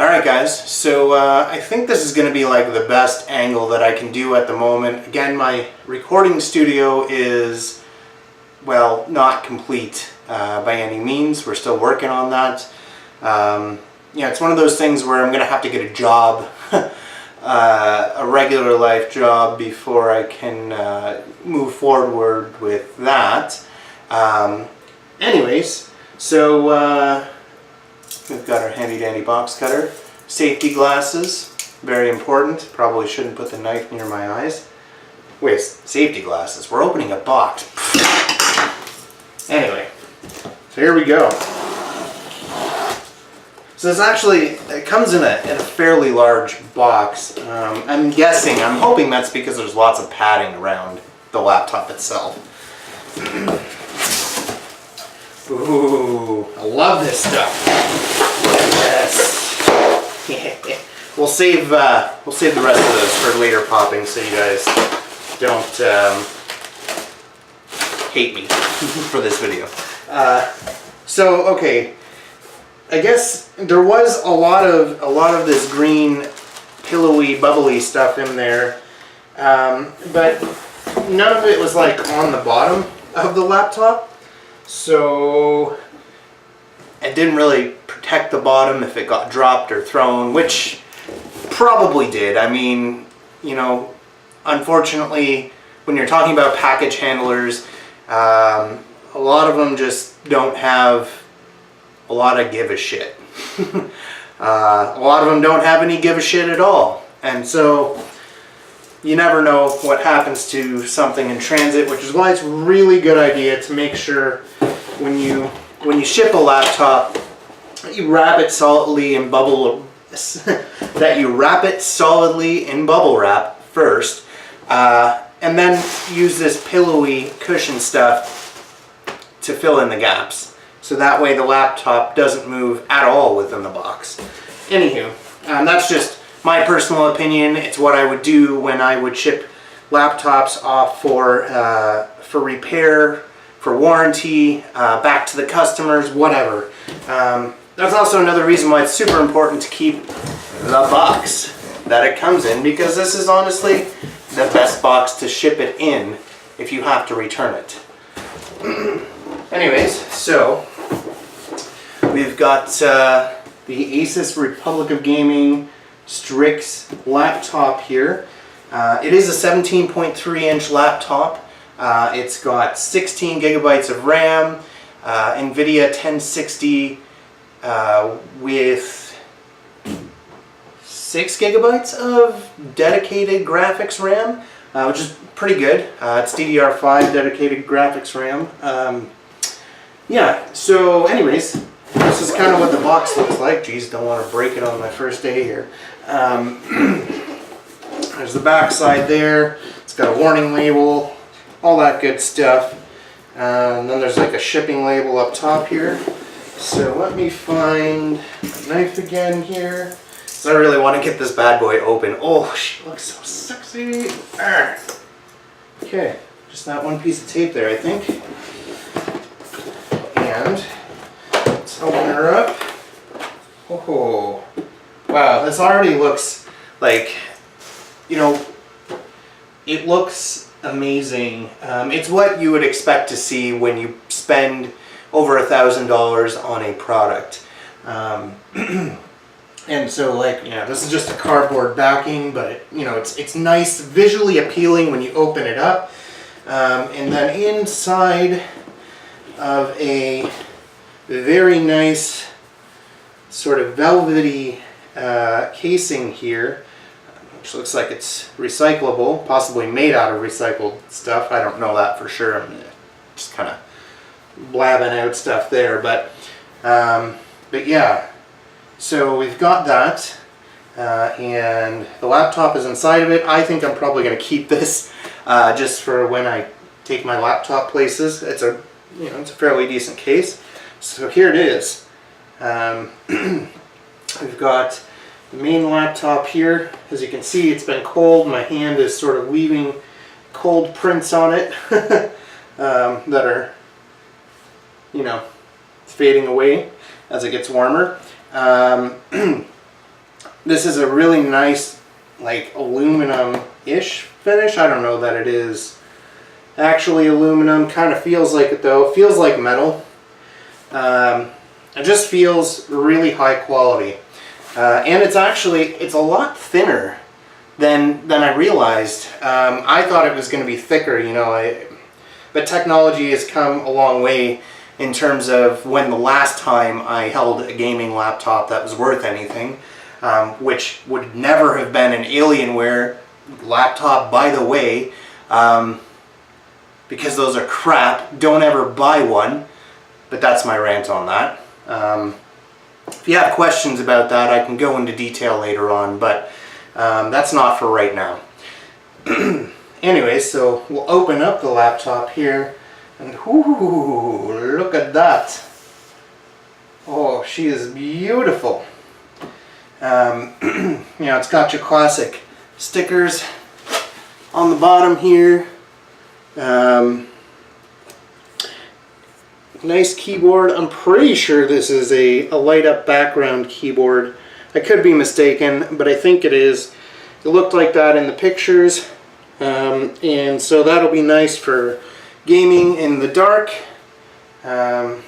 Alright guys, so I think this is going to be like the best angle that I can do at the moment. Again, my recording studio is, well, not complete by any means. We're still working on that. Yeah, it's one of those things where I'm going to have to get a job, a regular life job, before I can move forward with that. Anyways, so we've got our handy dandy box cutter, safety glasses, very important. Probably shouldn't put the knife near my eyes. Wait, safety glasses, we're opening a box. Anyway, so here we go. So this actually, it comes in a fairly large box. I'm hoping that's because there's lots of padding around the laptop itself. Ooh, I love this stuff. Yes. We'll save the rest of those for later popping, so you guys don't hate me for this video. So okay, I guess there was a lot of this green pillowy bubbly stuff in there, but none of it was like on the bottom of the laptop. So it didn't really protect the bottom if it got dropped or thrown, which probably did. I mean, you know, unfortunately, when you're talking about package handlers, a lot of them just don't have a lot of give a shit. A lot of them don't have any give a shit at all. And so you never know what happens to something in transit, which is why it's a really good idea to make sure when you ship a laptop, you wrap it solidly in bubble wrap first, and then use this pillowy cushion stuff to fill in the gaps. So that way the laptop doesn't move at all within the box. Anywho, that's just my personal opinion. It's what I would do when I would ship laptops off for repair, for warranty, back to the customers, whatever. That's also another reason why it's super important to keep the box that it comes in, because this is honestly the best box to ship it in if you have to return it. Anyways, so we've got the Asus Republic of Gaming Strix laptop here. It is a 17.3-inch laptop. It's got 16 gigabytes of RAM, NVIDIA 1060 with 6 gigabytes of dedicated graphics RAM, which is pretty good. It's DDR5 dedicated graphics RAM. Yeah, so anyways, this is kind of what the box looks like. Geez, don't want to break it on my first day here. There's the back side there. It's got a warning label, all that good stuff. And then there's like a shipping label up top here. So let me find a knife again here. So I really want to get this bad boy open. Oh, she looks so sexy. Okay, just that one piece of tape there, I think. And let's open her up. Oh, wow, this already looks like, you know, it looks amazing. It's what you would expect to see when you spend over $1,000 on a product. And so, like, yeah, this is just a cardboard backing, but you know, it's nice, visually appealing when you open it up. And then inside of a very nice sort of velvety casing here, which looks like it's recyclable, possibly made out of recycled stuff. I don't know that for sure. I'm just kind of blabbing out stuff there, but yeah. So we've got that, and the laptop is inside of it. I think I'm probably going to keep this just for when I take my laptop places. It's a fairly decent case. So here it is. We've got the main laptop here. As you can see, it's been cold. My hand is sort of leaving cold prints on it that are, you know, fading away as it gets warmer. This is a really nice, like, aluminum-ish finish. I don't know that it is actually aluminum. Kind of feels like it though. It feels like metal. It just feels really high quality. And it's a lot thinner than I realized. I thought it was going to be thicker, you know, but technology has come a long way in terms of when the last time I held a gaming laptop that was worth anything, which would never have been an Alienware laptop, by the way, because those are crap. Don't ever buy one, but that's my rant on that. If you have questions about that, I can go into detail later on, but that's not for right now. Anyway, so we'll open up the laptop here, and whoo, look at that. Oh, she is beautiful. You know, it's got your classic stickers on the bottom here. Nice keyboard. I'm pretty sure this is a light up background keyboard. I could be mistaken, but I think it is. It looked like that in the pictures. And so that'll be nice for gaming in the dark. I'll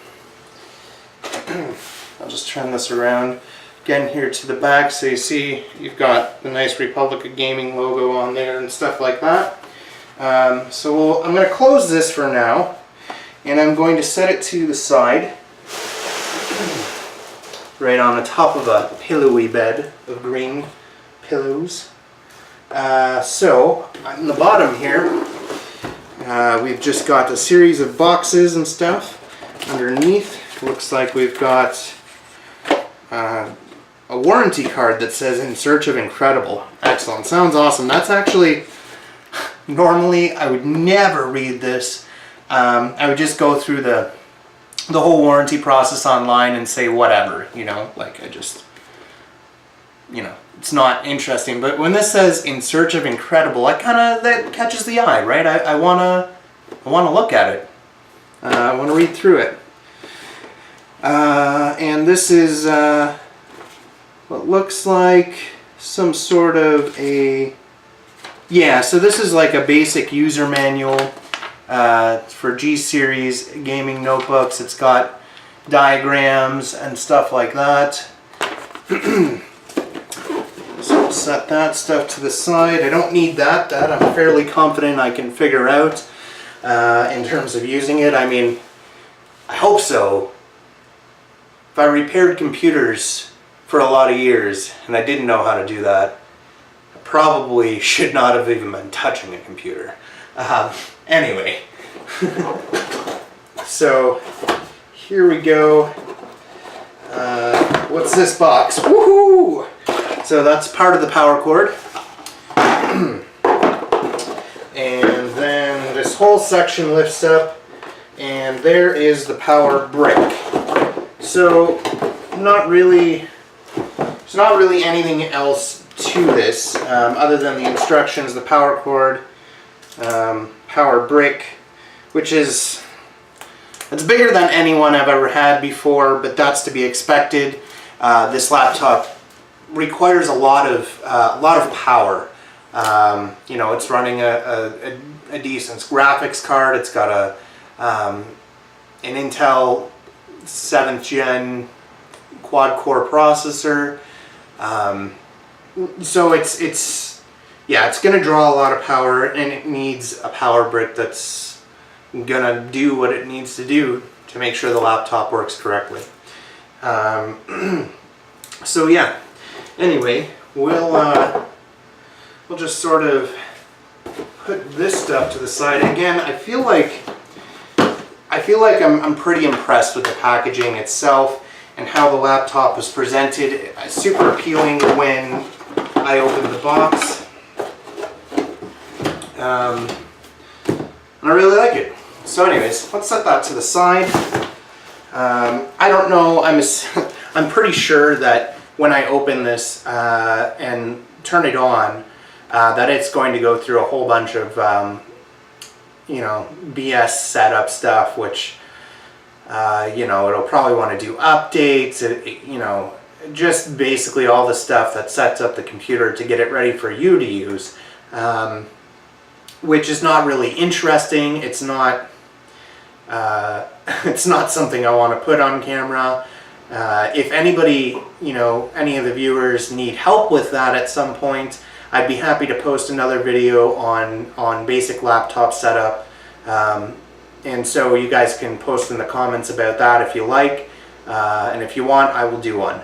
just turn this around again here to the back so you see you've got the nice Republic of Gaming logo on there and stuff like that. So I'm going to close this for now, and I'm going to set it to the side, right on the top of a pillowy bed of green pillows. So on the bottom here, we've just got a series of boxes and stuff. Underneath, looks like we've got a warranty card that says "In Search of Incredible." Excellent. Sounds awesome. That's actually, normally I would never read this. I would just go through the whole warranty process online and say whatever, you know, like I just, you know, it's not interesting. But when this says "In Search of Incredible," that catches the eye, right? I wanna look at it. I wanna read through it. And this is what looks like some sort of a, yeah, so this is like a basic user manual for G-series gaming notebooks. It's got diagrams and stuff like that. So I'll set that stuff to the side. I don't need that. That I'm fairly confident I can figure out in terms of using it. I mean, I hope so. If I repaired computers for a lot of years and I didn't know how to do that, I probably should not have even been touching a computer. Anyway, so here we go. What's this box? Woohoo! So that's part of the power cord. And then this whole section lifts up, and there is the power brick. So there's not really anything else to this other than the instructions, the power cord, power brick, which is, it's bigger than anyone I've ever had before, but that's to be expected. This laptop requires a lot of power. You know, it's running a decent graphics card. It's got an Intel 7th gen quad-core processor. So it's going to draw a lot of power, and it needs a power brick that's going to do what it needs to do to make sure the laptop works correctly. So yeah, anyway, we'll just sort of put this stuff to the side. Again, I feel like I'm pretty impressed with the packaging itself and how the laptop was presented. Super appealing when I opened the box. And I really like it. So anyways, let's set that to the side. I don't know, I'm pretty sure that when I open this and turn it on, that it's going to go through a whole bunch of you know, BS setup stuff, which you know, it'll probably want to do updates. You know, just basically all the stuff that sets up the computer to get it ready for you to use, which is not really interesting. It's not it's not something I want to put on camera. If anybody, you know, any of the viewers need help with that at some point, I'd be happy to post another video on basic laptop setup. And so you guys can post in the comments about that if you like, and if you want, I will do one.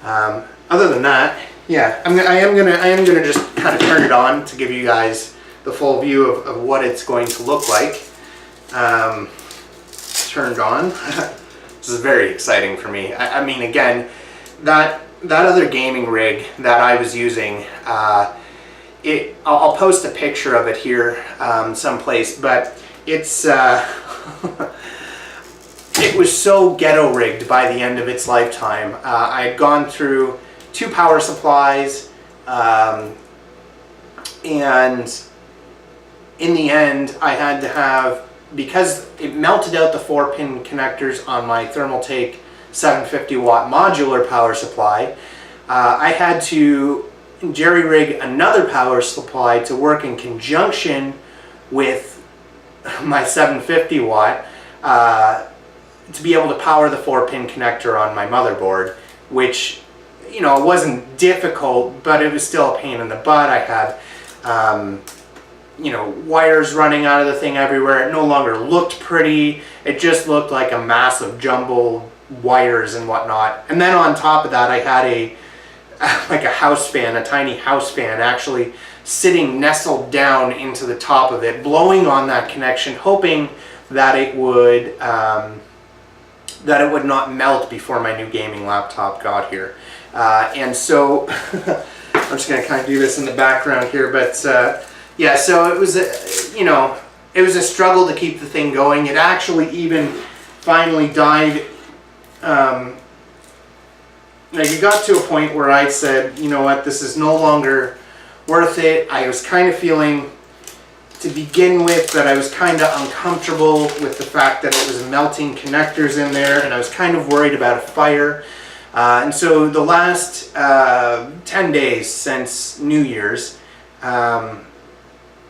Other than that, yeah, I am gonna just kind of turn it on to give you guys the full view of what it's going to look like. Turned on. This is very exciting for me. I mean, again, that other gaming rig that I was using, I'll post a picture of it here someplace, but it's it was so ghetto rigged by the end of its lifetime. I had gone through 2 power supplies, and in the end I had to have, because it melted out the 4-pin connectors on my Thermaltake 750 watt modular power supply, I had to jerry-rig another power supply to work in conjunction with my 750 watt to be able to power the 4-pin connector on my motherboard, which, you know, it wasn't difficult, but it was still a pain in the butt. I had you know, wires running out of the thing everywhere. It no longer looked pretty. It just looked like a mass of jumbled wires and whatnot. And then on top of that, I had like a house fan, a tiny house fan, actually sitting nestled down into the top of it, blowing on that connection, hoping that it would not melt before my new gaming laptop got here. And so I'm just going to kind of do this in the background here, but yeah, so it was you know, it was a struggle to keep the thing going. It actually even finally died. Like, it got to a point where I said, you know what, this is no longer worth it. I was kind of feeling, to begin with, that I was kind of uncomfortable with the fact that it was melting connectors in there, and I was kind of worried about a fire. And so the last 10 days since New Year's,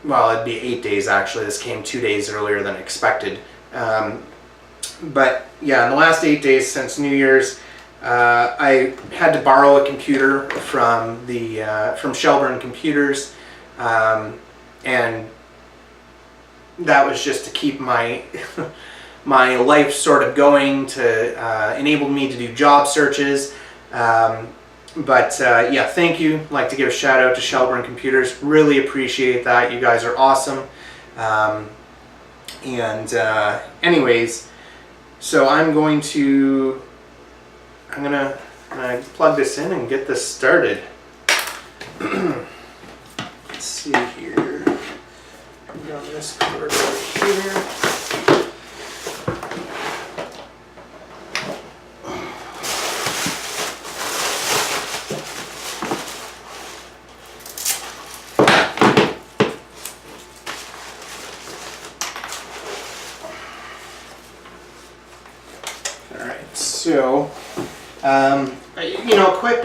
well, it'd be 8 days actually. This came 2 days earlier than expected. But yeah, in the last 8 days since New Year's, I had to borrow a computer from from Shelburne Computers, and that was just to keep my my life sort of going, to enable me to do job searches. But yeah, thank you. I'd like to give a shout out to Shelburne Computers. Really appreciate that. You guys are awesome. Anyways, so I'm gonna plug this in and get this started. Let's see here. Put on this cord right here. So, you know, quick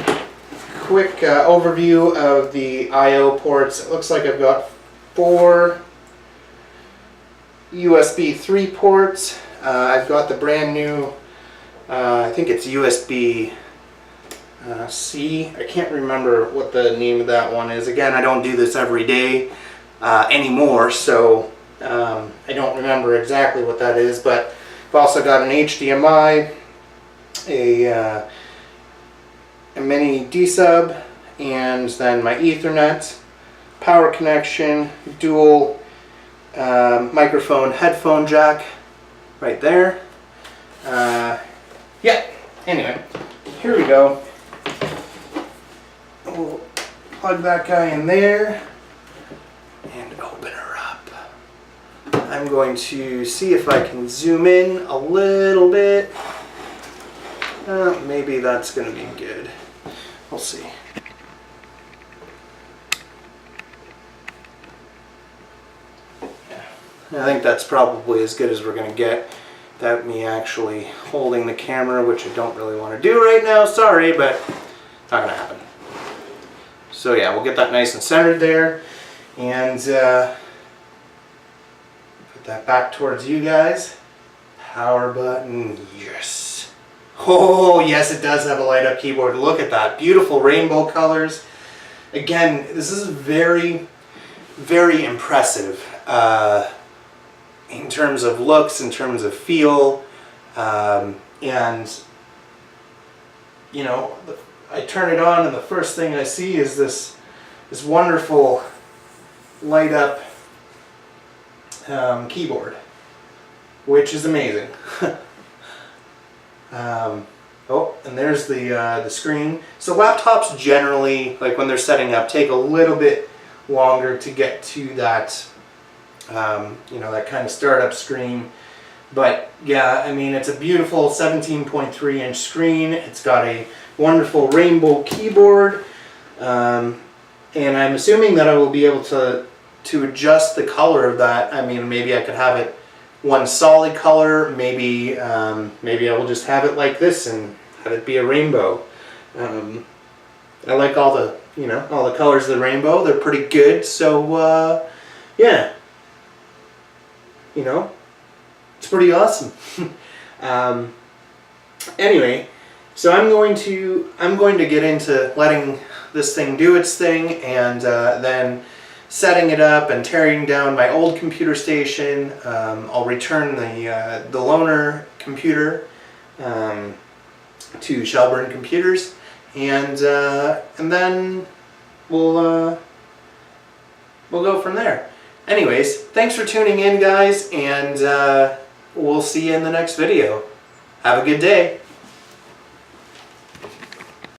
overview of the I/O ports. It looks like I've got 4 USB 3 ports. I've got the brand new, I think it's USB C. I can't remember what the name of that one is. Again, I don't do this every day anymore, so I don't remember exactly what that is. But I've also got an HDMI, a mini D-sub, and then my Ethernet, power connection, dual microphone headphone jack right there. Yeah, anyway, here we go. We'll plug that guy in there and open her up. I'm going to see if I can zoom in a little bit. Maybe that's going to be good. We'll see. Yeah, I think that's probably as good as we're going to get. without me actually holding the camera, which I don't really want to do right now. Sorry, but not gonna happen. So yeah, we'll get that nice and centered there, and put that back towards you guys. Power button, yes. Oh yes, it does have a light up keyboard. Look at that, beautiful rainbow colors. Again, this is very, very impressive in terms of looks, in terms of feel, and you know, I turn it on and the first thing I see is this wonderful light up keyboard, which is amazing. Oh, and there's the screen. So laptops generally, like when they're setting up, take a little bit longer to get to that, you know, that kind of startup screen. But yeah, I mean, it's a beautiful 17.3-inch screen. It's got a wonderful rainbow keyboard, and I'm assuming that I will be able to adjust the color of that. I mean, maybe I could have it one solid color, maybe maybe I will just have it like this and have it be a rainbow. I like all the, you know, all the colors of the rainbow. They're pretty good. So yeah, you know, it's pretty awesome. Anyway, so I'm going to get into letting this thing do its thing, and then setting it up and tearing down my old computer station. I'll return the loaner computer to Shelburne Computers, and then we'll go from there. Anyways, thanks for tuning in, guys, and we'll see you in the next video. Have a good day.